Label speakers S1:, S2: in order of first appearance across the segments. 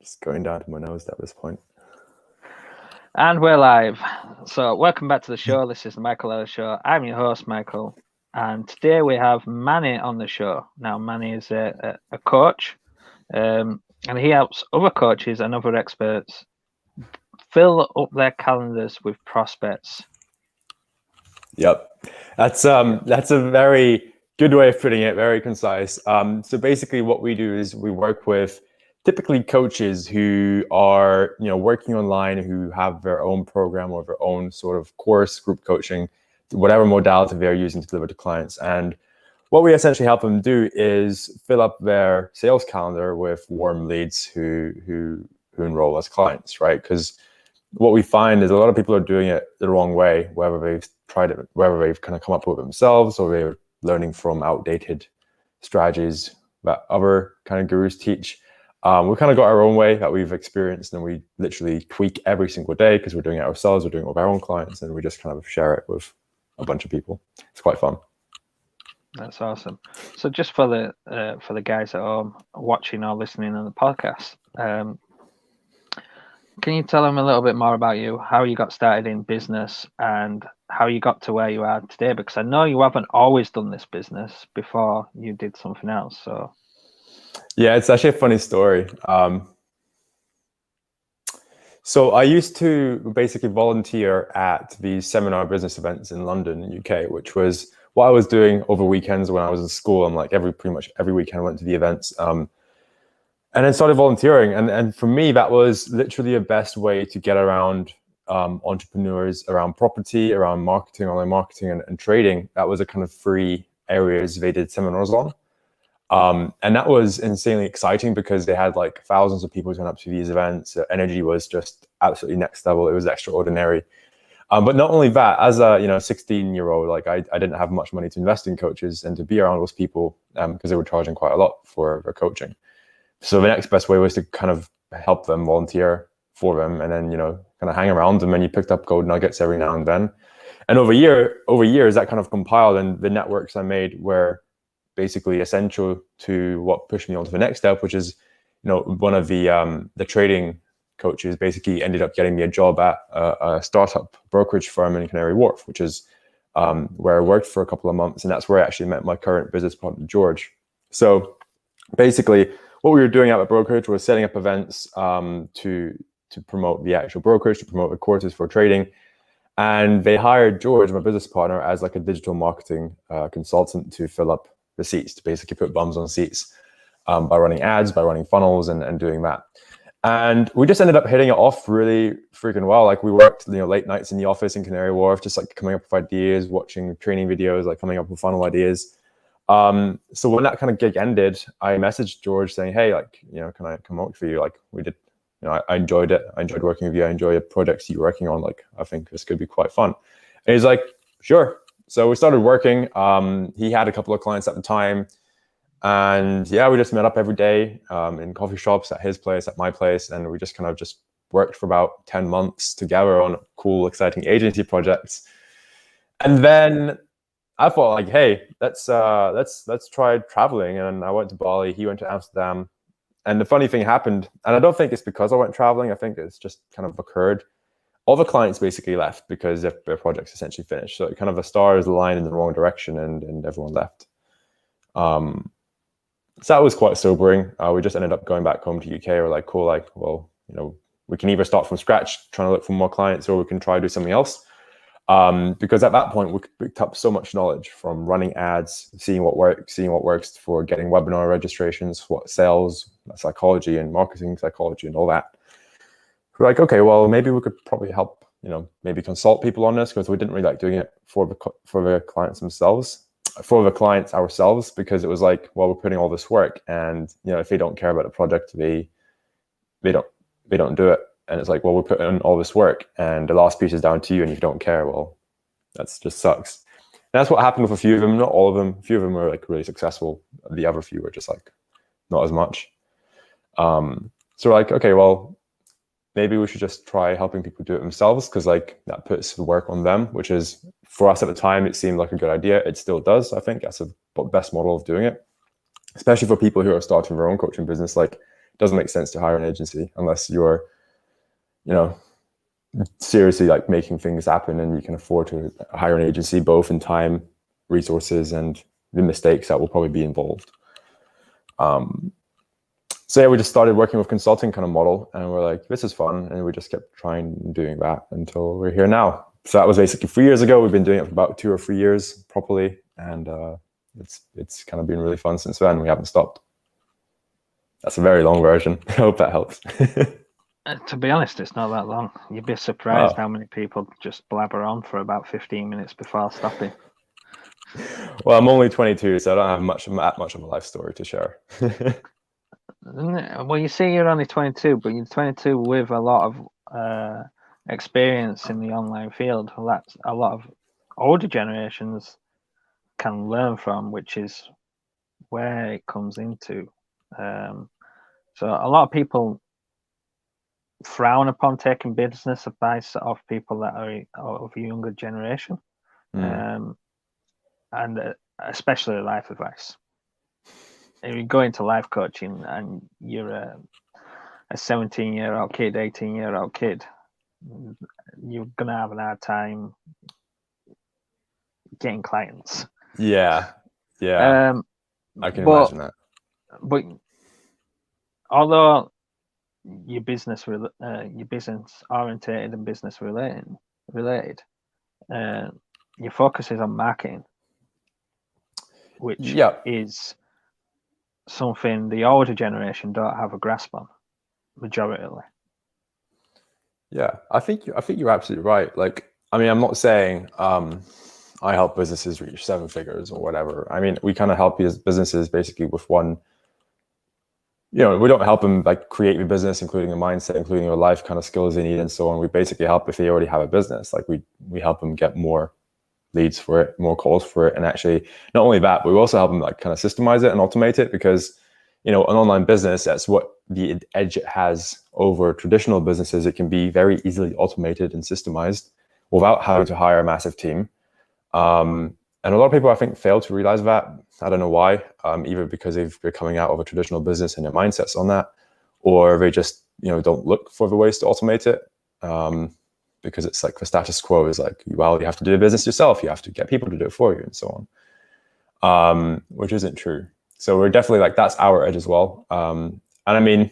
S1: Just going down to my nose at this point.
S2: And we're live. So welcome back to the show. This is the Michael Ellis Show. I'm your host, Michael. And today we have Manny on the show. Now, Manny is a coach, and he helps other coaches and other experts fill up their calendars with prospects.
S1: Yep. That's a very good way of putting it, very concise. So basically what we do is we work with typically coaches who are, working online, who have their own program or their own sort of course, group coaching, whatever modality they're using to deliver to clients. And what we essentially help them do is fill up their sales calendar with warm leads who enroll as clients, right? Because what we find is a lot of people are doing it the wrong way, whether they've tried it, whether they've kind of come up with it themselves or they're learning from outdated strategies that other kind of gurus teach. We've kind of got our own way that we've experienced, and we literally tweak every single day because we're doing it ourselves, we're doing it with our own clients, and we just kind of share it with a bunch of people. It's quite fun.
S2: That's awesome. So just for the guys at home watching or listening on the podcast, can you tell them a little bit more about you, how you got started in business and how you got to where you are today? Because I know you haven't always done this business before you did something else. So
S1: yeah, it's actually a funny story. So I used to basically volunteer at these seminar business events in London, UK, which was what I was doing over weekends when I was in school. I'm like pretty much every weekend I went to the events. And then started volunteering. And for me, that was literally the best way to get around entrepreneurs, around property, around marketing, online marketing and trading. That was a kind of free areas they did seminars on. And that was insanely exciting because they had like thousands of people turn up to these events. The energy was just absolutely next level. It was extraordinary. But not only that, as a 16-year-old, like I didn't have much money to invest in coaches and to be around those people because they were charging quite a lot for their coaching. So the next best way was to kind of help them, volunteer for them, and then, kind of hang around them, and you picked up gold nuggets every now and then. And over years, that kind of compiled, and the networks I made were basically essential to what pushed me on to the next step, which is, one of the trading coaches basically ended up getting me a job at a startup brokerage firm in Canary Wharf, which is where I worked for a couple of months. And that's where I actually met my current business partner, George. So basically, what we were doing at the brokerage was setting up events to promote the actual brokerage, to promote the courses for trading. And they hired George, my business partner, as like a digital marketing consultant to fill up the seats, to basically put bums on seats by running ads, by running funnels and doing that. And we just ended up hitting it off really freaking well. Like we worked, late nights in the office in Canary Wharf, just like coming up with ideas, watching training videos, like coming up with funnel ideas. So when that kind of gig ended, I messaged George saying, hey, can I come work for you? Like we did, I enjoyed it. I enjoyed working with you. I enjoy the projects you're working on. Like, I think this could be quite fun. And he's like, sure. So we started working. He had a couple of clients at the time. And yeah, we just met up every day in coffee shops, at his place, at my place. And we just kind of just worked for about 10 months together on cool, exciting agency projects. And then I thought, like, hey, let's try traveling. And I went to Bali. He went to Amsterdam. And the funny thing happened, and I don't think it's because I went traveling. I think it's just kind of occurred. All the clients basically left because their projects essentially finished. So kind of the stars aligned in the wrong direction, and everyone left. So that was quite sobering. We just ended up going back home to UK. We're like, cool, like, well, we can either start from scratch, trying to look for more clients, or we can try to do something else. Because at that point, we picked up so much knowledge from running ads, seeing what works for getting webinar registrations, what sales, psychology and marketing psychology and all that. We're like, okay, well, maybe we could probably help, maybe consult people on this, because we didn't really like doing it for the clients themselves, for the clients ourselves, because it was like, well, we're putting all this work, and if they don't care about the project, they don't do it. And it's like, well, we're putting in all this work, and the last piece is down to you, and if you don't care, well, that's just sucks. And that's what happened with a few of them, not all of them. A few of them were like really successful. The other few were just like not as much. So we're like, okay, well, maybe we should just try helping people do it themselves, because like that puts the work on them, which is, for us at the time, it seemed like a good idea. It still does. I think that's the best model of doing it, especially for people who are starting their own coaching business. Like, doesn't make sense to hire an agency unless you're, you know, seriously like making things happen and you can afford to hire an agency, both in time, resources, and the mistakes that will probably be involved. So yeah, we just started working with consulting kind of model, and we're like, this is fun, and we just kept trying doing that until we're here now. So that was basically 3 years ago. We've been doing it for about 2 or 3 years properly, and it's kind of been really fun since then. We haven't stopped. That's a very long version. I hope that helps.
S2: To be honest, it's not that long. You'd be surprised how many people just blabber on for about 15 minutes before stopping.
S1: Well, I'm only 22, so I don't have much of a life story to share.
S2: Well, you say you're only 22, but you're 22 with a lot of experience in the online field. That's a lot of older generations can learn from, which is where it comes into. So a lot of people frown upon taking business advice off people that are of a younger generation, and especially life advice. If you go into life coaching and you're a 17-year-old kid, 18-year-old kid, you're gonna have an hard time getting clients.
S1: Yeah. I can imagine that.
S2: But although your business orientated and business related, your focus is on marketing, which is something the older generation don't have a grasp on, majoritarily.
S1: Yeah, I think you're absolutely right. Like, I mean, I'm not saying I help businesses reach 7 figures or whatever. I mean, we kind of help these businesses basically with one. You know, we don't help them like create the business, including a mindset, including your life kind of skills they need, and so on. We basically help if they already have a business. Like we help them get more leads for it, more calls for it, and actually not only that, but we also help them like kind of systemize it and automate it, because you know, an online business, that's what the edge it has over traditional businesses. It can be very easily automated and systemized without having to hire a massive team. And a lot of people, I think, fail to realize that. I don't know why, either because they're coming out of a traditional business and their mindset's on that, or they just, you know, don't look for the ways to automate it. Because it's like the status quo is like, well, you have to do the business yourself. You have to get people to do it for you and so on, which isn't true. So we're definitely like, that's our edge as well. And I mean,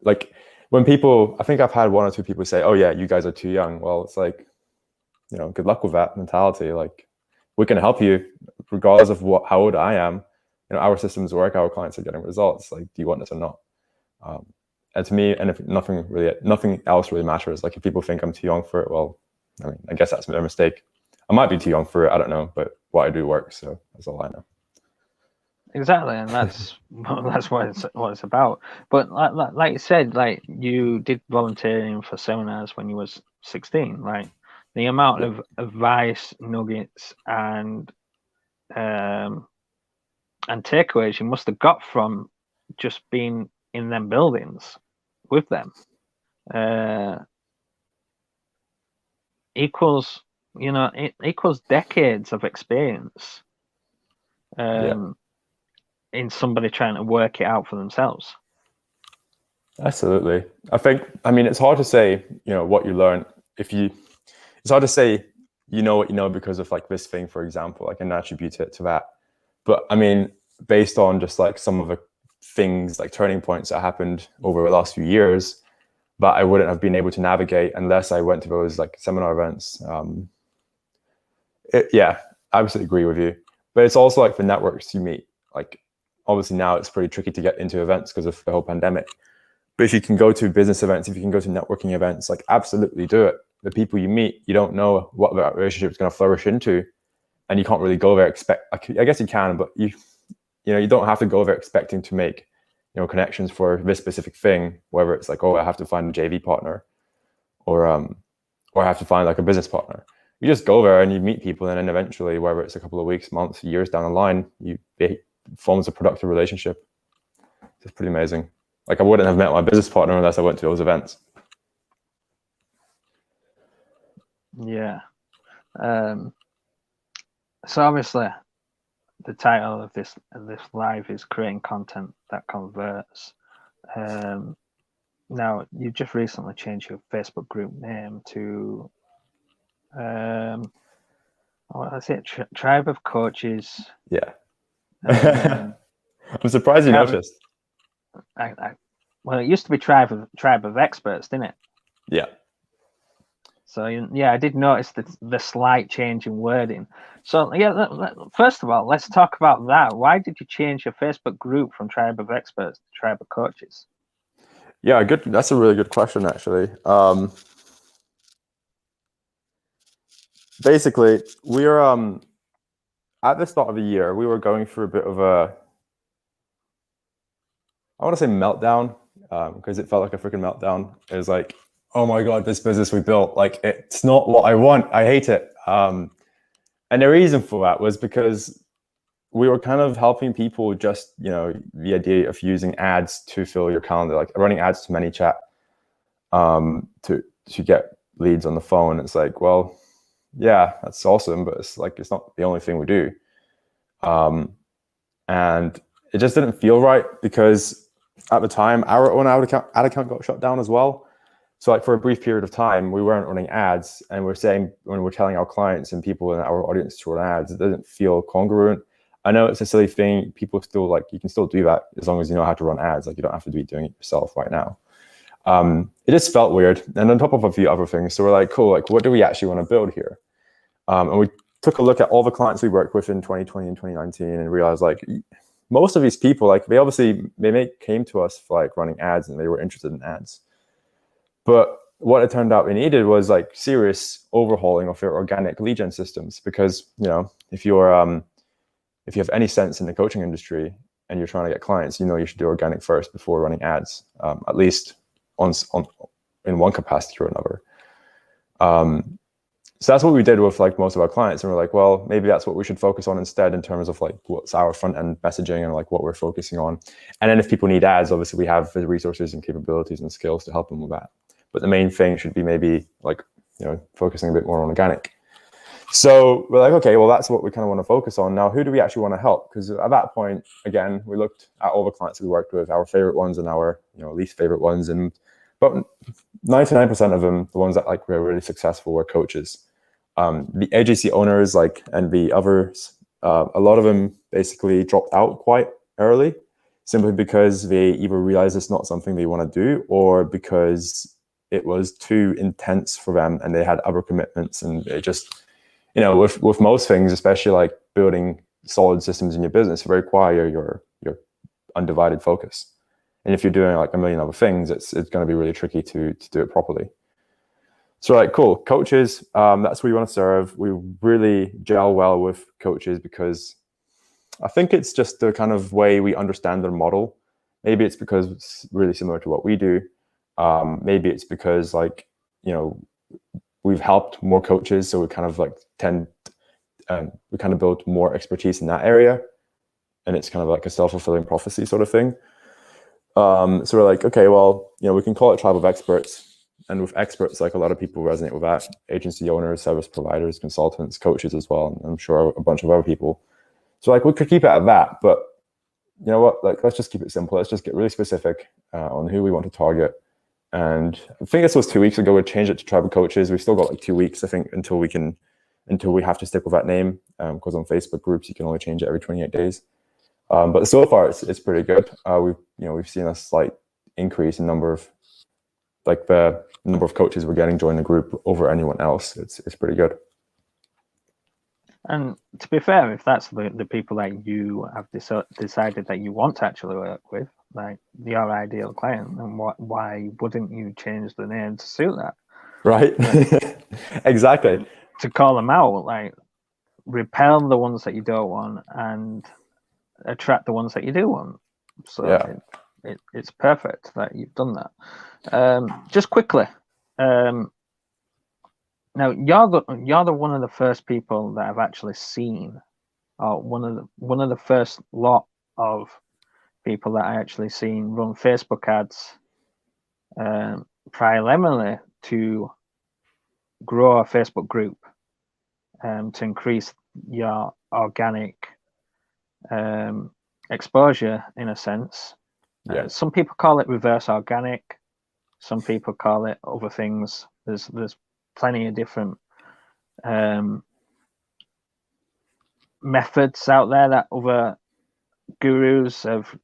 S1: like when people, I think I've had 1 or 2 people say, oh yeah, you guys are too young. Well, it's like, you know, good luck with that mentality. Like, we can help you regardless of how old I am. You know, our systems work, our clients are getting results. Like, do you want this or not? And to me, and if nothing else really matters. Like, if people think I'm too young for it, well, I mean, I guess that's their mistake. I might be too young for it. I don't know, but what I do works, so that's all I know.
S2: Exactly, and that's what it's about. But like you said, like you did volunteering for seminars when you was 16. Like the amount of advice, nuggets, and takeaways you must have got from just being in them buildings with them equals decades of experience. In somebody trying to work it out for themselves.
S1: Absolutely. I mean, it's hard to say, you know, what you learn it's hard to say, you know what you know because of like this thing, for example. I can attribute it to that. But I mean, based on just like some of the things, like turning points that happened over the last few years, that I wouldn't have been able to navigate unless I went to those like seminar events. I absolutely agree with you. But it's also like the networks you meet. Like, obviously now it's pretty tricky to get into events because of the whole pandemic. But if you can go to business events, if you can go to networking events, like absolutely do it. The people you meet, you don't know what that relationship is going to flourish into, and you can't really go there I guess you can, but you don't have to go there expecting to make, you know, connections for this specific thing. Whether it's like, oh, I have to find a JV partner, or I have to find like a business partner. You just go there and you meet people, and then eventually, whether it's a couple of weeks, months, years down the line, it forms a productive relationship. It's pretty amazing. Like, I wouldn't have met my business partner unless I went to those events.
S2: Yeah. So obviously, the title of this live is creating content that converts. Now you just recently changed your Facebook group name to what is it? Tribe of Coaches.
S1: Yeah.
S2: Um,
S1: I'm surprised you noticed.
S2: Well, it used to be Tribe of Experts, didn't it?
S1: Yeah.
S2: So yeah, I did notice the slight change in wording. So yeah, first of all, let's talk about that. Why did you change your Facebook group from Tribe of Experts to Tribe of Coaches?
S1: Yeah, good. That's a really good question, actually. Basically, we're at the start of the year, we were going through a bit of a, I want to say meltdown, because it felt like a freaking meltdown. It was like, oh my God, this business we built, like it's not what I want. I hate it. And the reason for that was because we were kind of helping people just, the idea of using ads to fill your calendar, like running ads to ManyChat, to get leads on the phone. It's like, well, yeah, that's awesome, but it's like, it's not the only thing we do. And it just didn't feel right because at the time, our own ad account got shut down as well. So like for a brief period of time, we weren't running ads, and we're saying, when we're telling our clients and people in our audience to run ads, it doesn't feel congruent. I know it's a silly thing. People still like, you can still do that as long as you know how to run ads. Like you don't have to be doing it yourself right now. It just felt weird. And on top of a few other things. So we're like, cool, like what do we actually want to build here? And we took a look at all the clients we worked with in 2020 and 2019 and realized like most of these people, like they came to us for like running ads and they were interested in ads. But what it turned out we needed was like serious overhauling of your organic lead gen systems, because if you have any sense in the coaching industry and you're trying to get clients, you should do organic first before running ads, at least in one capacity or another. So that's what we did with like most of our clients, and we're like, well, maybe that's what we should focus on instead in terms of like what's our front end messaging and like what we're focusing on. And then if people need ads, obviously we have the resources and capabilities and skills to help them with that. But the main thing should be maybe like focusing a bit more on organic. So we're like, okay, well, that's what we kind of want to focus on. Now, who do we actually want to help? Because at that point, again, we looked at all the clients we worked with, our favorite ones and our least favorite ones, and but 99% of them, the ones that like were really successful, were coaches. The agency owners, and the others, a lot of them basically dropped out quite early, simply because they either realized it's not something they want to do, or because it was too intense for them and they had other commitments. And it just, with most things, especially like building solid systems in your business, they require your undivided focus. And if you're doing like a million other things, it's going to be really tricky to do it properly. So like, cool, coaches, that's what we want to serve. We really gel well with coaches because I think it's just the kind of way we understand their model. Maybe it's because it's really similar to what we do. Maybe it's because we've helped more coaches, so we kind of like we kind of build more expertise in that area, and it's kind of like a self-fulfilling prophecy sort of thing. So we're like, okay, well, we can call it Tribe of Experts. And with experts, like a lot of people resonate with that. Agency owners, service providers, consultants, coaches as well. And I'm sure a bunch of other people. So like we could keep it at that, but you know what? Like let's just keep it simple. Let's just get really specific on who we want to target. And I think this was 2 weeks ago. We changed it to Tribe of Coaches. We've still got like 2 weeks, I think, until we have to stick with that name. Because on Facebook groups you can only change it every 28 days. But so far it's pretty good. We've seen a slight increase in the number of coaches we're getting join the group over anyone else. It's pretty good.
S2: And to be fair, if that's the people that you have decided that you want to actually work with, like your ideal client, then why wouldn't you change the name to suit that?
S1: Right. Exactly.
S2: To call them out, like repel the ones that you don't want and attract the ones that you do want. So yeah. It's perfect that you've done that. Just quickly, now you're the one of the first people that I've actually seen, or one of the first lot of people that I actually seen run Facebook ads, primarily to grow a Facebook group, to increase your organic exposure in a sense,
S1: Yeah.
S2: Some people call it reverse organic. Some people call it other things. There's plenty of different methods out there that other gurus have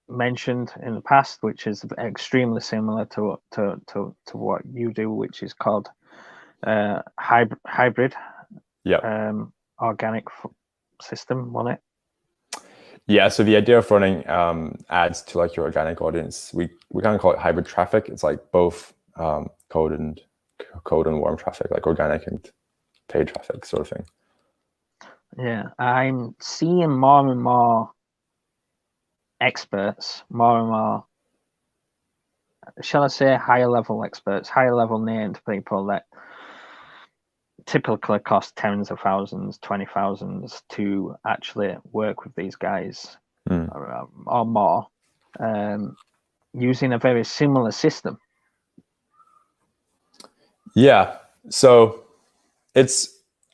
S2: mentioned in the past, which is extremely similar to what you do, which is called hybrid organic system on it.
S1: Yeah, so the idea of running ads to like your organic audience, we kind of call it hybrid traffic. It's like both cold and warm traffic, like organic and paid traffic sort of thing.
S2: Yeah, I'm seeing more and more experts, more and more, shall I say, higher level experts, higher level named people that typically cost tens of thousands, 20,000s to actually work with these guys or more, using a very similar system.
S1: Yeah, so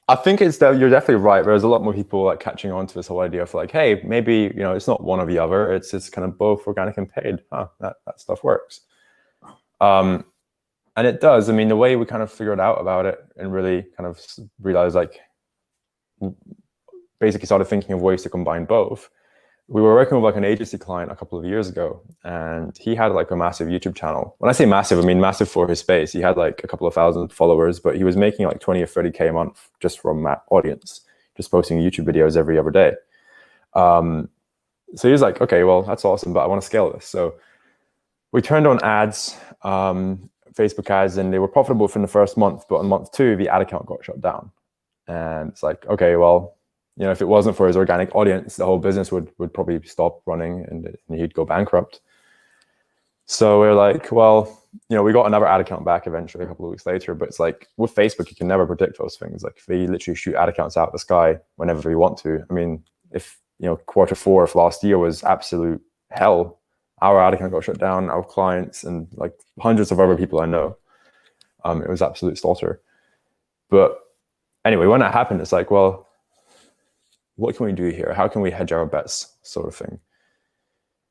S1: I think it's that you're definitely right. There's a lot more people like catching on to this whole idea of like, hey, maybe it's not one or the other. It's just kind of both organic and paid. That stuff works. And it does. I mean, the way we kind of figured out about it and really kind of realized, like, basically started thinking of ways to combine both. We were working with like an agency client a couple of years ago, and he had like a massive YouTube channel. When I say massive, I mean massive for his space. He had like a couple of thousand followers, but he was making like 20 or 30K a month just from that audience, just posting YouTube videos every other day. So he was like, okay, well, that's awesome, but I want to scale this. So we turned on ads, Facebook ads, and they were profitable from the first month, but on month 2, the ad account got shut down. And it's like, okay, well, if it wasn't for his organic audience, the whole business would probably stop running and he'd go bankrupt. So we're like, well, we got another ad account back eventually a couple of weeks later, but it's like with Facebook, you can never predict those things. Like they literally shoot ad accounts out of the sky whenever they want to. I mean, if, Q4 of last year was absolute hell, our ad account got shut down, our clients and like hundreds of other people I know. It was absolute slaughter. But anyway, when that happened, it's like, well, what can we do here? How can we hedge our bets, sort of thing?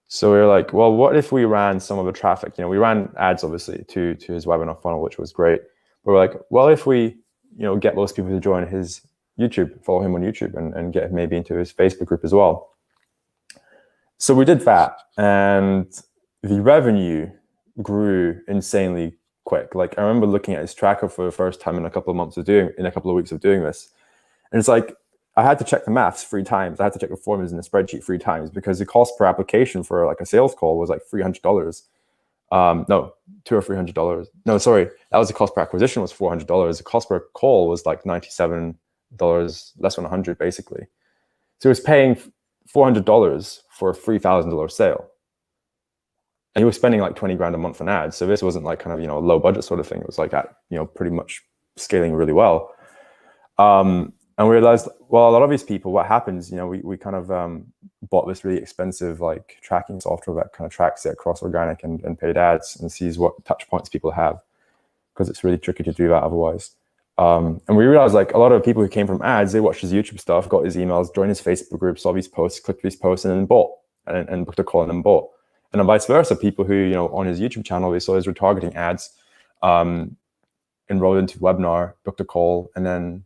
S1: So we were like, well, what if we ran some of the traffic? We ran ads, obviously, to his webinar funnel, which was great. But we're like, well, if we, get those people to join his YouTube, follow him on YouTube and get maybe into his Facebook group as well. So we did that, and the revenue grew insanely quick. Like I remember looking at his tracker for the first time in a couple of weeks of doing this. And it's like, I had to check the maths 3 times. I had to check the formulas in the spreadsheet 3 times because the cost per application for like a sales call was like $300. No, $200 or $300. No, sorry, that was the cost per acquisition was $400. The cost per call was like $97, less than 100 basically. So he was paying $400 for a $3,000 sale, and he was spending like 20 grand a month on ads. So this wasn't like kind of a low budget sort of thing. It was like at pretty much scaling really well. And we realized, well, a lot of these people, what happens, we kind of bought this really expensive like tracking software that kind of tracks it across organic and paid ads and sees what touch points people have, because it's really tricky to do that otherwise. And we realized like a lot of people who came from ads, they watched his YouTube stuff, got his emails, joined his Facebook group, saw these posts, clicked these posts, and then bought and booked a call and then bought. And then vice versa, people who, on his YouTube channel, they saw his retargeting ads, enrolled into webinar, booked a call, and then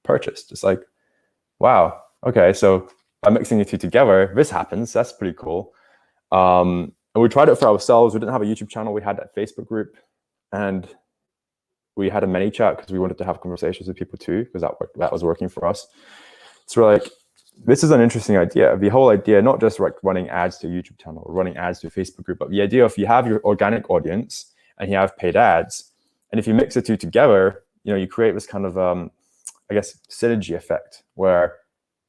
S1: purchased. It's like, wow, okay, so by mixing the two together, this happens. That's pretty cool. And we tried it for ourselves. We didn't have a YouTube channel. We had that Facebook group, and we had a mini chat because we wanted to have conversations with people too, because that was working for us. So we're like, this is an interesting idea. The whole idea, not just like running ads to a YouTube channel or running ads to a Facebook group, but the idea of you have your organic audience and you have paid ads, and if you mix the two together, you create this kind of synergy effect where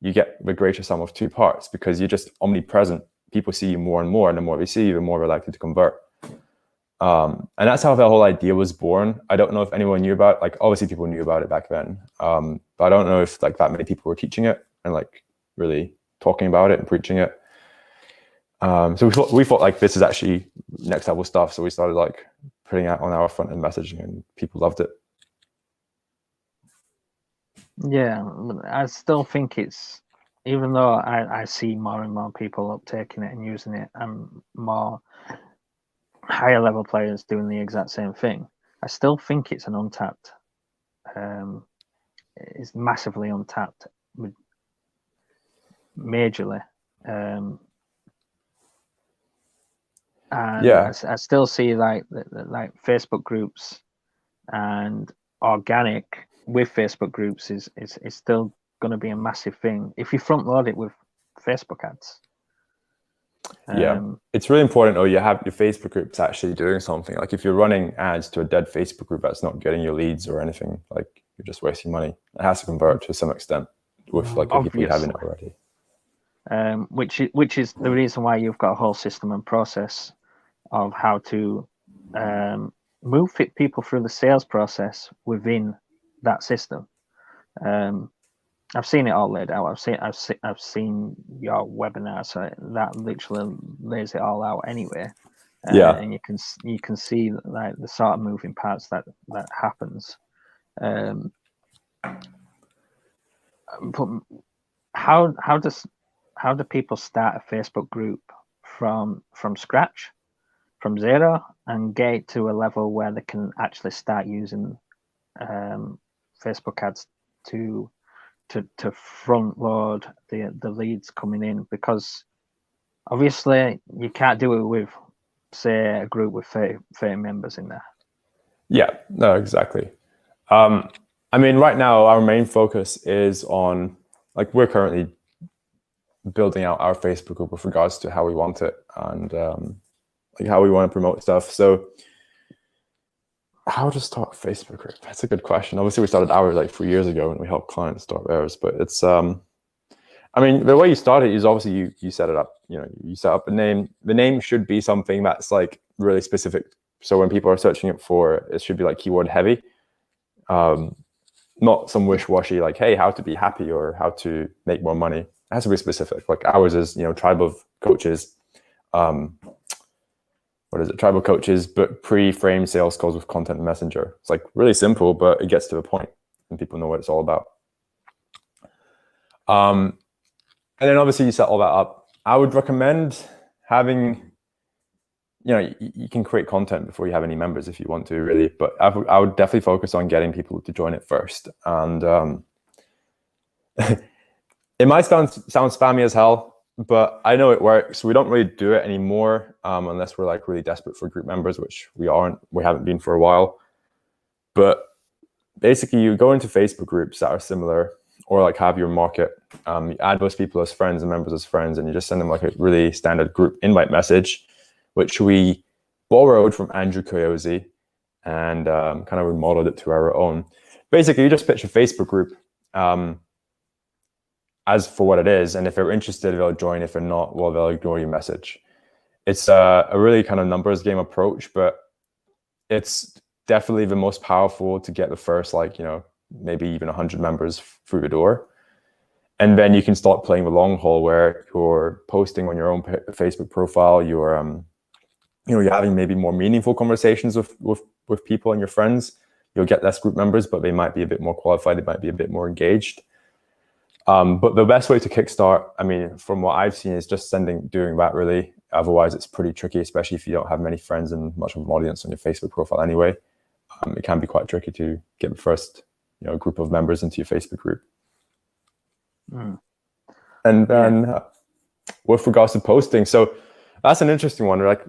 S1: you get the greater sum of 2 parts because you're just omnipresent. People see you more and more, and the more they see you, the more they're likely to convert. And that's how the whole idea was born. I don't know if anyone knew about it. Like obviously people knew about it back then, but I don't know if like that many people were teaching it and like really talking about it and preaching it. So we thought like this is actually next level stuff. So we started like putting out on our front end messaging, and people loved it.
S2: Yeah, I still think it's even though I see more and more people uptaking it and using it, and more higher level players doing the exact same thing, I still think it's an untapped. It's massively untapped, majorly. And
S1: Yeah.
S2: I still see like Facebook groups and organic with Facebook groups is still going to be a massive thing if you front load it with Facebook ads.
S1: Yeah, it's really important. You have your Facebook groups actually doing something. Like if you're running ads to a dead Facebook group that's not getting your leads or anything, like you're just wasting money. It has to convert to some extent with like the people you have in it already.
S2: Which is the reason why you've got a whole system and process of how to move people through the sales process within that system. I've seen it all laid out. I've seen your webinar, so that literally lays it all out anyway. And you can see like the sort of moving parts that happens. But how do people start a Facebook group from scratch, from zero, and get to a level where they can actually start using Facebook ads to front load the leads coming in? Because obviously you can't do it with, say, a group with 30 members in there.
S1: Yeah, no, exactly. I mean, right now our main focus is on, like, we're currently building out our Facebook group with regards to how we want it and like how we want to promote stuff. So how to start a Facebook group? That's a good question. Obviously, we started ours like 3 years ago and we help clients start theirs, but it's I mean, the way you start it is obviously you set it up. You set up a name. The name should be something that's like really specific. So when people are searching it for, it should be like keyword heavy, not some wish-washy like, hey, how to be happy or how to make more money. It has to be specific. Like ours is, tribe of coaches. What is it? Tribal coaches, but pre-frame sales calls with content messenger. It's like really simple, but it gets to the point and people know what it's all about. And then obviously you set all that up. I would recommend having, you can create content before you have any members if you want to, really. But I would definitely focus on getting people to join it first. And it might sound spammy as hell, but I know it works. We don't really do it anymore unless we're like really desperate for group members, which we aren't. We haven't been for a while. But basically, you go into Facebook groups that are similar, or like have your market. You add those people as friends and members as friends, and you just send them like a really standard group invite message, which we borrowed from Andrew Coyote and kind of remodeled it to our own. Basically, you just pitch a Facebook group as for what it is, and if they're interested, they'll join. If they're not, well, they'll ignore your message. It's a really kind of numbers game approach, but it's definitely the most powerful to get the first, maybe even 100 members through the door. And then you can start playing the long haul where you're posting on your own Facebook profile. You're, you're having maybe more meaningful conversations with people and your friends. You'll get less group members, but they might be a bit more qualified. They might be a bit more engaged. But the best way to kickstart, I mean, from what I've seen, is just doing that really. Otherwise, it's pretty tricky, especially if you don't have many friends and much of an audience on your Facebook profile anyway. It can be quite tricky to get the first, group of members into your Facebook group. And then with regards to posting, so that's an interesting one. Like,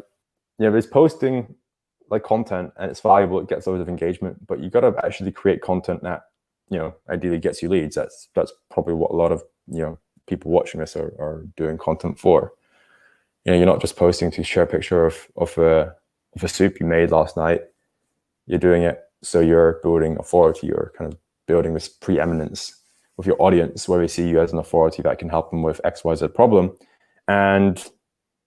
S1: there's posting like content and it's valuable. It gets loads of engagement, but you got to actually create content that, ideally gets you leads. That's probably what a lot of, people watching this are doing content for. You're not just posting to share a picture of a soup you made last night. You're doing it so you're building authority, or kind of building this preeminence with your audience where they see you as an authority that can help them with XYZ problem. And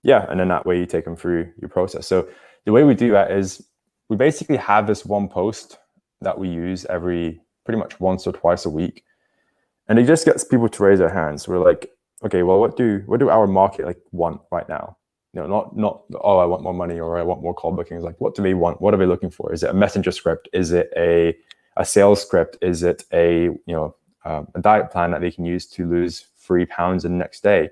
S1: then that way you take them through your process. So the way we do that is we basically have this one post that we use every pretty much once or twice a week. And it just gets people to raise their hands. We're like, okay, well, what do our market want right now? Not I want more money or I want more call bookings. Like, what do they want? What are they looking for? Is it a messenger script? Is it a sales script? Is it a diet plan that they can use to lose £3 the next day.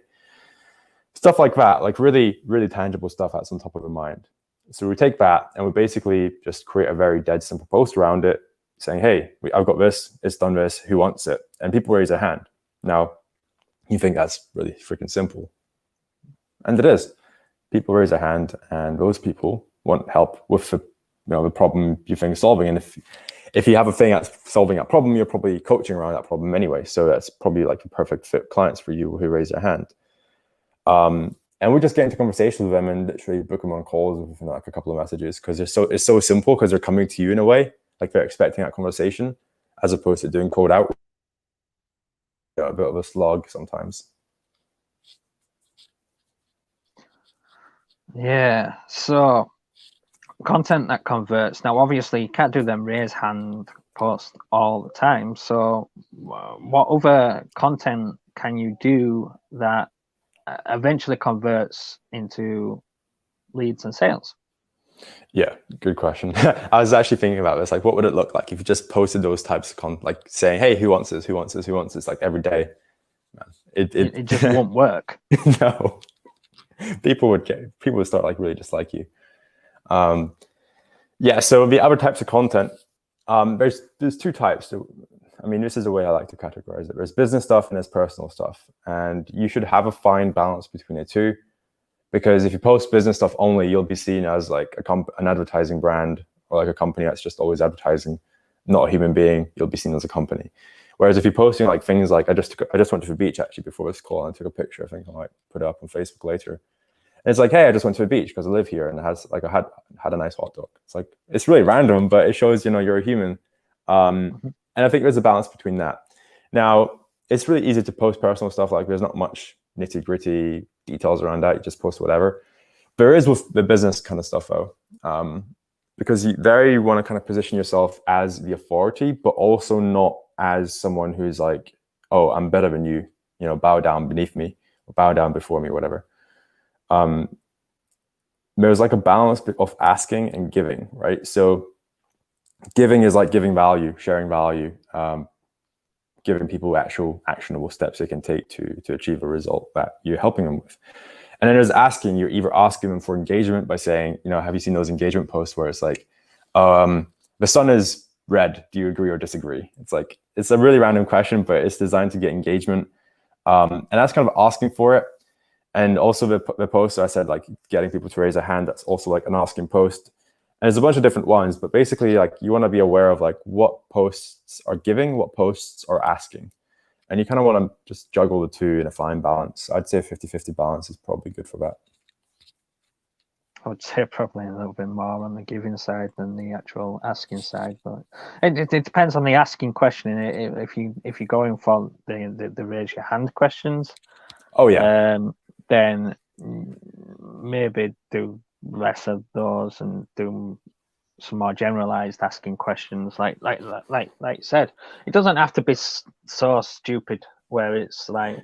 S1: Stuff like that, like really, really tangible stuff that's on top of the mind. So we take that and we basically just create a very dead simple post around it saying, hey, I've got this, it's done this, who wants it? And people raise their hand. Now, you think that's really freaking simple. And it is. People raise their hand and those people want help with the problem you think is solving. And if you have a thing that's solving that problem, you're probably coaching around that problem anyway. So that's probably like a perfect fit clients for you who raise their hand. And we just get into conversations with them and literally book them on calls with like a couple of messages because it's so simple because they're coming to you in a way, like they're expecting that conversation as opposed to doing cold out. A bit of a slog sometimes.
S2: Yeah, so content that converts. Now, obviously, you can't do them raise hand posts all the time. So what other content can you do that eventually converts into leads and sales?
S1: Yeah, good question. I was actually thinking about this. Like, what would it look like if you just posted those types of content, like saying, hey, who wants this? Who wants this? Who wants this? Like every day. Man, it
S2: just won't work.
S1: No. People would start like really dislike you. Yeah, so the other types of content, there's two types. So, I mean, this is the way I like to categorize it. There's business stuff and there's personal stuff. And you should have a fine balance between the two. Because if you post business stuff only, you'll be seen as like an advertising brand or like a company that's just always advertising, not a human being. You'll be seen as a company. Whereas if you're posting like things like I just went to the beach actually before this call and I took a picture. I think I might put it up on Facebook later. And it's like, hey, I just went to the beach because I live here and I had a nice hot dog. It's like it's really random, but it shows you're a human. And I think there's a balance between that. Now it's really easy to post personal stuff. Like there's not much nitty gritty details around that. You just post whatever. There is with the business kind of stuff though, because you want to kind of position yourself as the authority, but also not as someone who's like, oh, I'm better than you, bow down beneath me or bow down before me, or whatever. There's like a balance of asking and giving, right? So giving is like giving value, sharing value, giving people actual actionable steps they can take to achieve a result that you're helping them with. And then there's asking. You're either asking them for engagement by saying, have you seen those engagement posts where it's like, the sun is red, do you agree or disagree? It's like, it's a really random question, but it's designed to get engagement. And that's kind of asking for it. And also the post, I said, like getting people to raise a hand, that's also like an asking post. And there's a bunch of different ones, but basically like you want to be aware of like what posts are giving, what posts are asking. And you kind of want to just juggle the two in a fine balance. I'd say 50-50 balance is probably good for that.
S2: I would say probably a little bit more on the giving side than the actual asking side, but it depends on the asking question. If you're going for the raise your hand questions,
S1: oh yeah,
S2: then maybe do less of those and do some more generalized asking questions. Like you said, it doesn't have to be so stupid where it's like,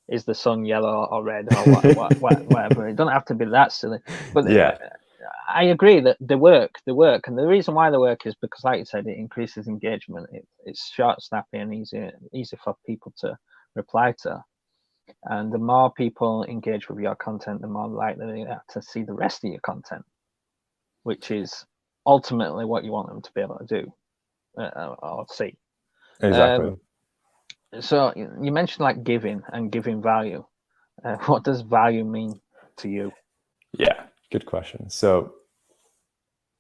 S2: is the sun yellow or red or whatever. It doesn't have to be that silly. But yeah, I agree that they work, and the reason why they work is because, like you said, it increases engagement. It's short, snappy, and easy for people to reply to. And the more people engage with your content, the more likely they are to see the rest of your content, which is ultimately what you want them to be able to do or see.
S1: Exactly.
S2: So you mentioned like giving and giving value. What does value mean to you?
S1: Yeah, good question. So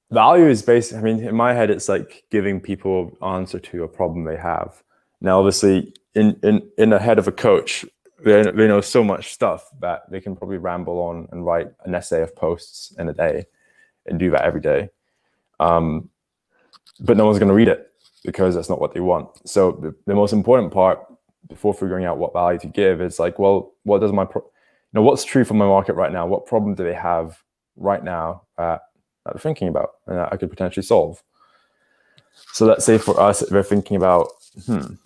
S1: value is basically, I mean, in my head, it's like giving people an answer to a problem they have. Now, obviously, in the head of a coach, they know so much stuff that they can probably ramble on and write an essay of posts in a day and do that every day. But no one's going to read it because that's not what they want. So the most important part before figuring out what value to give is like, well, what does what's true for my market right now? What problem do they have right now that they're thinking about and that I could potentially solve? So let's say for us, we're thinking about,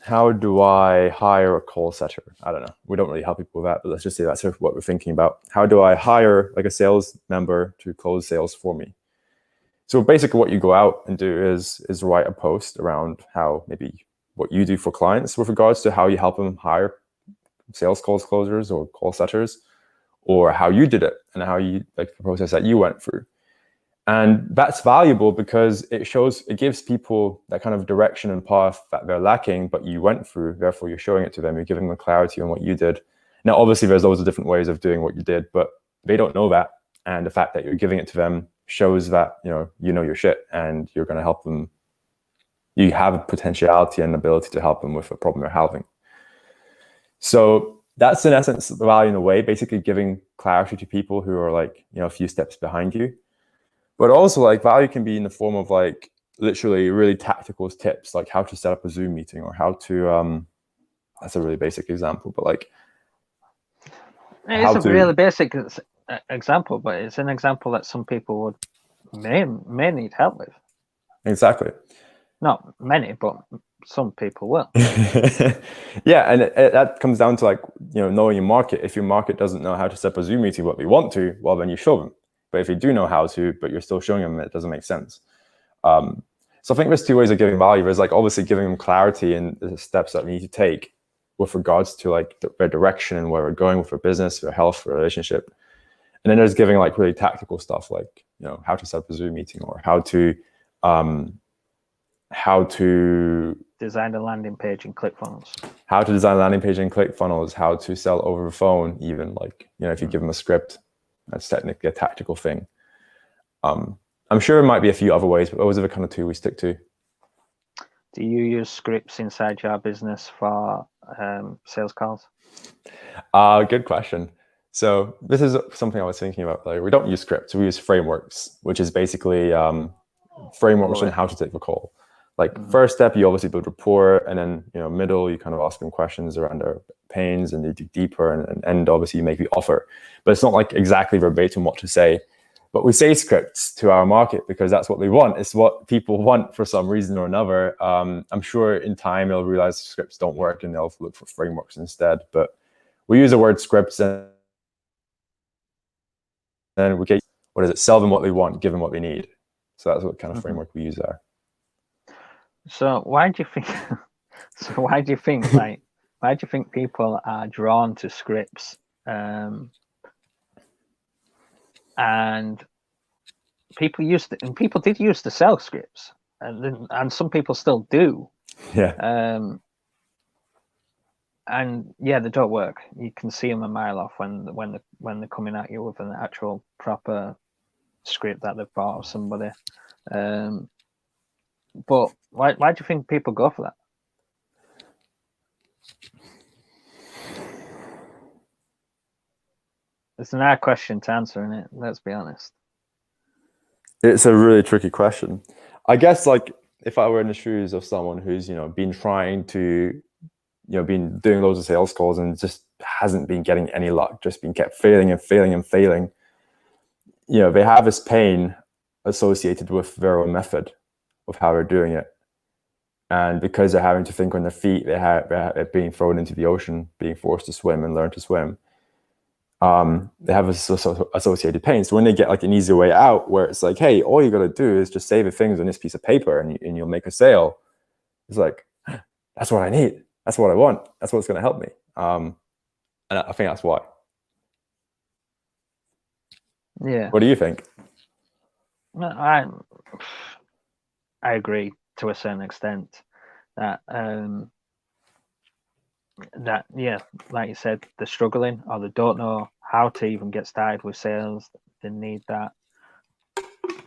S1: how do I hire a call setter? I don't know. We don't really help people with that, but let's just say that's what we're thinking about. How do I hire like a sales member to close sales for me? So basically what you go out and do is write a post around how maybe what you do for clients with regards to how you help them hire sales calls closers or call setters, or how you did it and how you like the process that you went through. And that's valuable because it gives people that kind of direction and path that they're lacking, but you went through, therefore you're showing it to them, you're giving them clarity on what you did. Now, obviously there's loads of different ways of doing what you did, but they don't know that. And the fact that you're giving it to them shows that, you know your shit and you're going to help them. You have a potentiality and ability to help them with a problem they're having. So that's in essence the value in a way, basically giving clarity to people who are like, a few steps behind you. But also like value can be in the form of like literally really tactical tips, like how to set up a Zoom meeting or how to, that's a really basic example, but like.
S2: It's a really basic example, but it's an example that some people may need help with.
S1: Exactly.
S2: Not many, but some people will.
S1: Yeah, and that comes down to like, knowing your market. If your market doesn't know how to set up a Zoom meeting, what they want to, well, then you show them. But if you do know how to, but you're still showing them, it doesn't make sense. So I think there's two ways of giving value. There's like obviously giving them clarity and the steps that we need to take with regards to like their direction and where we're going with their business, their health, their relationship. And then there's giving like really tactical stuff like, how to set up a Zoom meeting or how to
S2: design a landing page and ClickFunnels.
S1: How to design a landing page and ClickFunnels, how to sell over the phone, even like, if you give them a script, that's technically a tactical thing. I'm sure there might be a few other ways, but those are the kind of two we stick to.
S2: Do you use scripts inside your business for sales calls?
S1: Good question. So this is something I was thinking about. Like, we don't use scripts, we use frameworks, which is basically frameworks on how to take the call. Like first step, you obviously build rapport, and then middle, you kind of ask them questions around their pains, and they dig deeper, and end obviously you make the offer. But it's not like exactly verbatim what to say. But we say scripts to our market because that's what they want. It's what people want for some reason or another. I'm sure in time they'll realize scripts don't work and they'll look for frameworks instead. But we use the word scripts, and we get, sell them what they want, give them what they need. So that's what kind of framework we use there.
S2: So why do you think? Why do you think people are drawn to scripts? And people did use to sell scripts, and some people still do.
S1: Yeah.
S2: And yeah, they don't work. You can see them a mile off when they're coming at you with an actual proper script that they've bought of somebody. But why do you think people go for that? It's an hard question to answer, isn't it? Let's be honest.
S1: It's a really tricky question. I guess like if I were in the shoes of someone who's, been trying to, been doing loads of sales calls and just hasn't been getting any luck, just been kept failing and failing and failing. They have this pain associated with their own method of how they're doing it. And because they're having to think on their feet, they're being thrown into the ocean, being forced to swim and learn to swim. They have associated pain. So when they get like an easier way out where it's like, hey, all you got to do is just say the things on this piece of paper and you'll make a sale. It's like, that's what I need. That's what I want. That's what's going to help me. And I think that's why.
S2: Yeah.
S1: What do you think?
S2: I agree to a certain extent that yeah, like you said, they're struggling or they don't know how to even get started with sales. They need that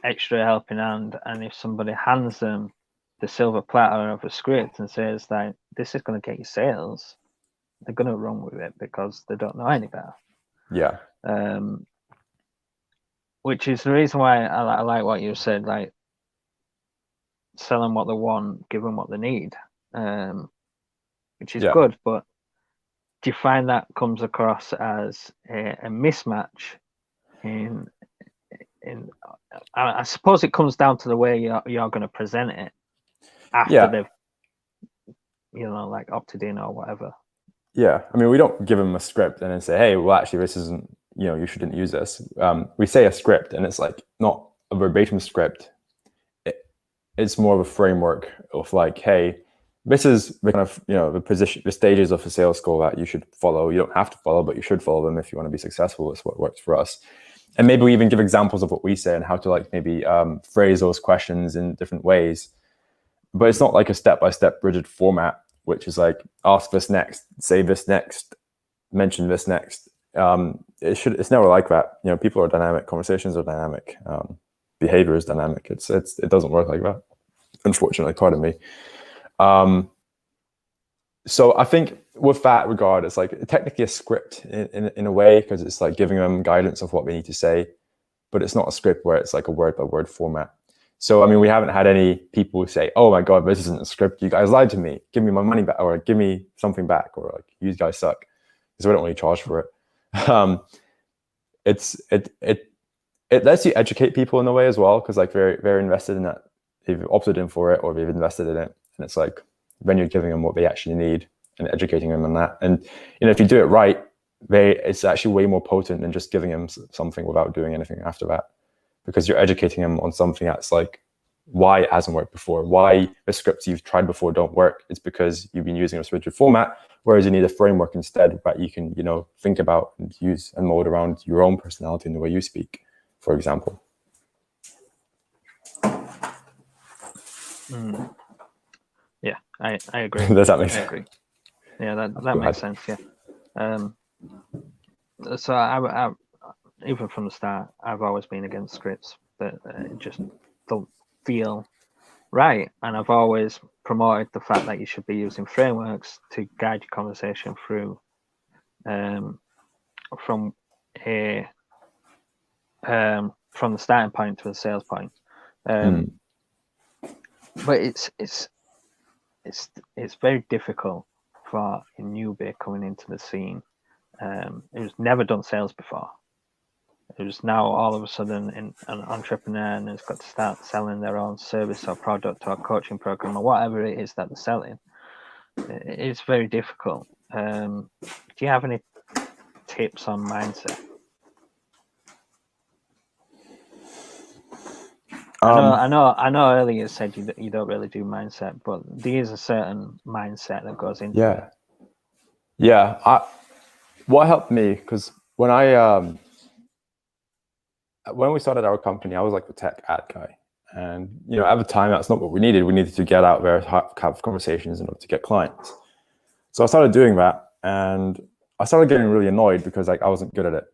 S2: extra helping hand, and if somebody hands them the silver platter of a script and says that this is going to get you sales, they're going to run with it because they don't know any better.
S1: Yeah.
S2: Which is the reason why I like what you said, like sell them what they want, give them what they need, which is good. But do you find that comes across as a mismatch in I suppose it comes down to the way you're going to present it after they've like opted in or whatever.
S1: Yeah, I mean, we don't give them a script and then say, hey, well, actually this isn't, you shouldn't use this. We say a script and it's like not a verbatim script. It's more of a framework of like, hey, this is the kind of, the stages of a sales call that you should follow. You don't have to follow, but you should follow them if you want to be successful. It's what works for us. And maybe we even give examples of what we say and how to like maybe phrase those questions in different ways. But it's not like a step-by-step rigid format, which is like ask this next, say this next, mention this next. It's never like that. People are dynamic, conversations are dynamic, behavior is dynamic. It doesn't work like that, unfortunately. Pardon me. So I think with that regard, it's like technically a script in a way, because it's like giving them guidance of what they need to say, but it's not a script where it's like a word by word format. So, I mean, we haven't had any people say, oh my God, this isn't a script. You guys lied to me. Give me my money back, or give me something back, or like, you guys suck. Because we don't really charge for it. It lets you educate people in a way as well, because like they're invested in that. They've opted in for it, or they've invested in it. And it's like, then you're giving them what they actually need and educating them on that. And, if you do it right, it's actually way more potent than just giving them something without doing anything after that. Because you're educating them on something that's like why it hasn't worked before, why the scripts you've tried before don't work. It's because you've been using a rigid format, whereas you need a framework instead that you can, think about and use and mold around your own personality and the way you speak, for example.
S2: Yeah, I agree.
S1: Does that make sense?
S2: I agree. Yeah, that makes sense. Yeah. So I even from the start, I've always been against scripts that just don't feel right, and I've always promoted the fact that you should be using frameworks to guide your conversation through from the starting point to the sales point. But it's very difficult for a newbie coming into the scene who's never done sales before, who's now all of a sudden an entrepreneur and has got to start selling their own service or product or coaching program or whatever it is that they're selling. It's very difficult. Do you have any tips on mindset? I know earlier you said you don't really do mindset, but there is a certain mindset that goes into it.
S1: Yeah. What helped me, because when we started our company, I was like the tech ad guy. And, at the time, that's not what we needed. We needed to get out there, have conversations in order to get clients. So I started doing that, and I started getting really annoyed because like I wasn't good at it.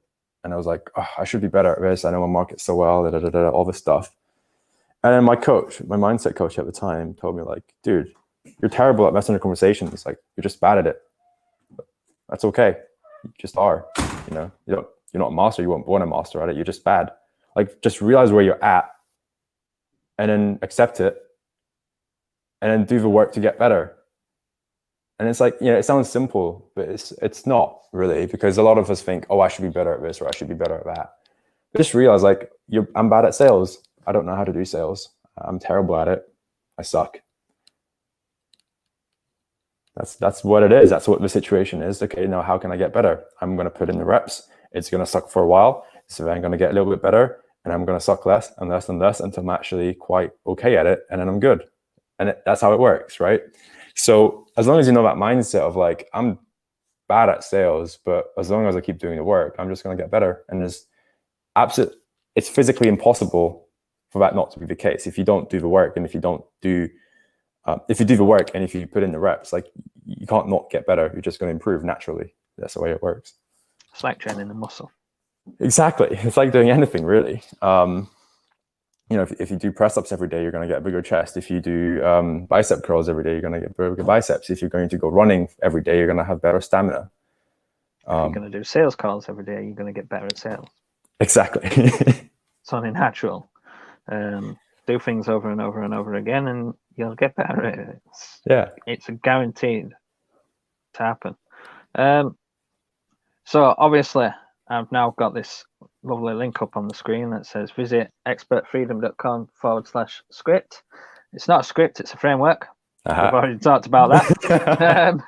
S1: And I was like, oh, I should be better at this. I know my market so well, all this stuff. And then my mindset coach at the time told me like, dude, you're terrible at messenger conversations. Like, you're just bad at it. That's okay. You just are, you're not a master. You weren't born a master at it. You're just bad. Like, just realize where you're at and then accept it and then do the work to get better. And it's like, it sounds simple, but it's not really, because a lot of us think, oh, I should be better at this or I should be better at that. But just realize like, I'm bad at sales. I don't know how to do sales. I'm terrible at it. I suck. That's what it is. That's what the situation is. Okay, now how can I get better? I'm going to put in the reps. It's going to suck for a while. So then I'm going to get a little bit better, and I'm going to suck less and less and less until I'm actually quite okay at it, and then I'm good. And that's how it works, right? So as long as you know that mindset of like, I'm bad at sales, but as long as I keep doing the work, I'm just going to get better. And it's physically impossible for that not to be the case. If you don't do the work, and if you do the work and if you put in the reps, like, you can't not get better. You're just going to improve naturally. That's the way it works.
S2: It's like training a muscle. Exactly.
S1: It's like doing anything really. If you do press ups every day, you're going to get a bigger chest. If you do bicep curls every day, you're going to get bigger biceps. If you're going to go running every day, you're going to have better stamina.
S2: If you're going to do sales calls every day, you're going to get better at sales.
S1: Exactly.
S2: It's only natural. Do things over and over and over again, and you'll get better at it. It's a guaranteed to happen. So obviously, I've now got this lovely link up on the screen that says visit expertfreedom.com/script. It's not a script, it's a framework. We've already talked about that.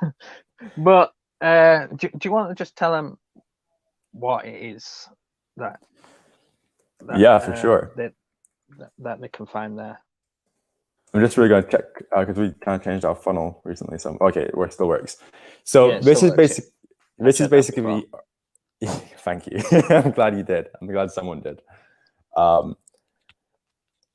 S2: But do you want to just tell them what it is that
S1: for sure.
S2: That they can find there?
S1: I'm just really going to check because we kind of changed our funnel recently. So okay, it still works. So
S2: Yeah, it
S1: this
S2: still
S1: is
S2: works.
S1: basic.
S2: I
S1: This is
S2: said that
S1: basically. Thank you. I'm glad you did. I'm glad someone did.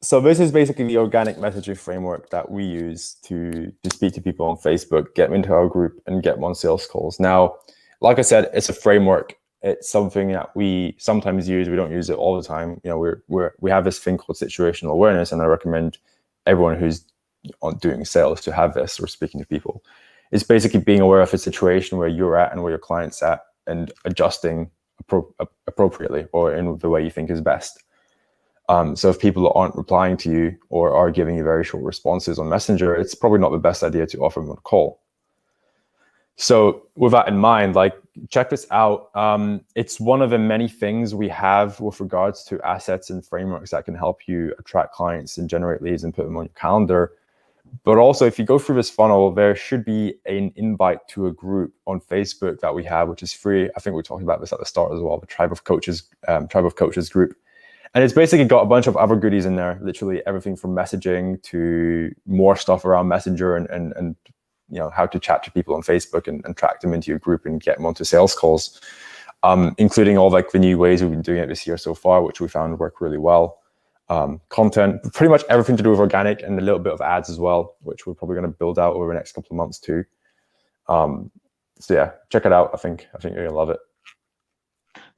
S1: So this is basically the organic messaging framework that we use to speak to people on Facebook, get them into our group, and get them on sales calls. Now, like I said, it's a framework. It's something that we sometimes use. We don't use it all the time. You know, we have this thing called situational awareness, and I recommend everyone who's doing sales to have this or speaking to people. It's basically being aware of a situation where you're at and where your client's at, and adjusting appropriately or in the way you think is best. So if people aren't replying to you or are giving you very short responses on Messenger, it's probably not the best idea to offer them a call. So with that in mind, like, check this out. It's one of the many things we have with regards to assets and frameworks that can help you attract clients and generate leads and put them on your calendar. But also, if you go through this funnel, there should be an invite to a group on Facebook that we have, which is free. I think we talked about this at the start as well, the Tribe of Coaches group. And it's basically got a bunch of other goodies in there, literally everything from messaging to more stuff around Messenger and you know, how to chat to people on Facebook and track them into your group and get them onto sales calls, including all like the new ways we've been doing it this year so far, which we found work really well. Content, pretty much everything to do with organic and a little bit of ads as well, which we're probably going to build out over the next couple of months too. So yeah, check it out. I think you're going to love it.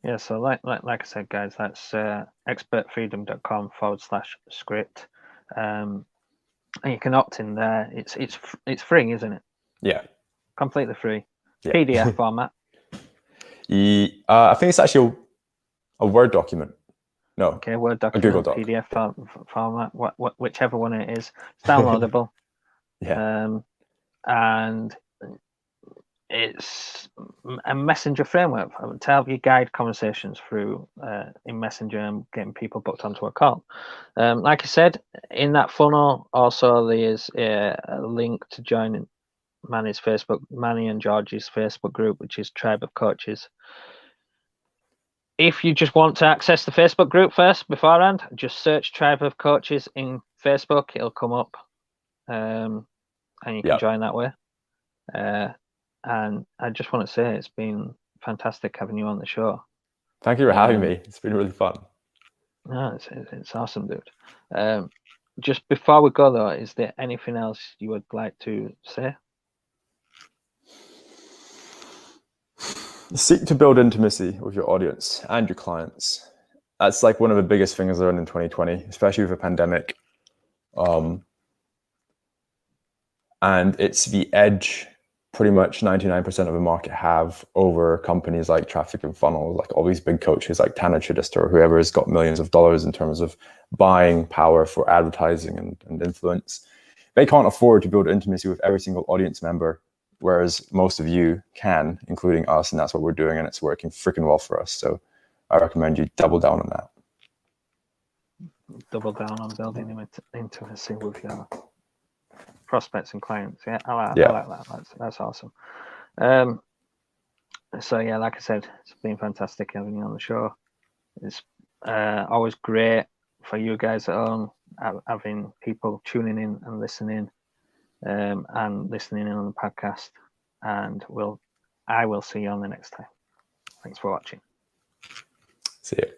S2: Yeah, so like I said, guys, that's expertfreedom.com/script. And you can opt in there. It's free, isn't it?
S1: Yeah.
S2: Completely free.
S1: Yeah.
S2: PDF format.
S1: I think it's actually a Word document. No.
S2: Okay, Word document,
S1: a Google Doc.
S2: PDF format, whichever one it is. It's downloadable.
S1: Yeah.
S2: And it's a messenger framework to help you guide conversations through in Messenger and getting people booked onto a call. Like I said, in that funnel, also there's a link to join Manny and George's Facebook group, which is Tribe of Coaches. If you just want to access the Facebook group first beforehand, just search Tribe of Coaches in Facebook. It'll come up, and you can join that way. And I just want to say it's been fantastic having you on the show.
S1: Thank you for having me. It's been really fun.
S2: No, it's awesome, dude. Just before we go though, is there anything else you would like to say?
S1: Seek to build intimacy with your audience and your clients. That's like one of the biggest things I learned in 2020, especially with a pandemic. And it's the edge pretty much 99% of the market have over companies like Traffic and Funnel, like all these big coaches like Tanner Chidester or whoever has got millions of dollars in terms of buying power for advertising and influence. They can't afford to build intimacy with every single audience member, whereas most of you can, including us, and that's what we're doing, and it's working freaking well for us. So I recommend you double down on that.
S2: Double down on building intimacy with your prospects and clients. Yeah, I like that. That's awesome. So yeah, like I said, it's been fantastic having you on the show. It's always great for you guys at home, having people tuning in and listening in on the podcast. And I will see you on the next time. Thanks for watching.
S1: See you.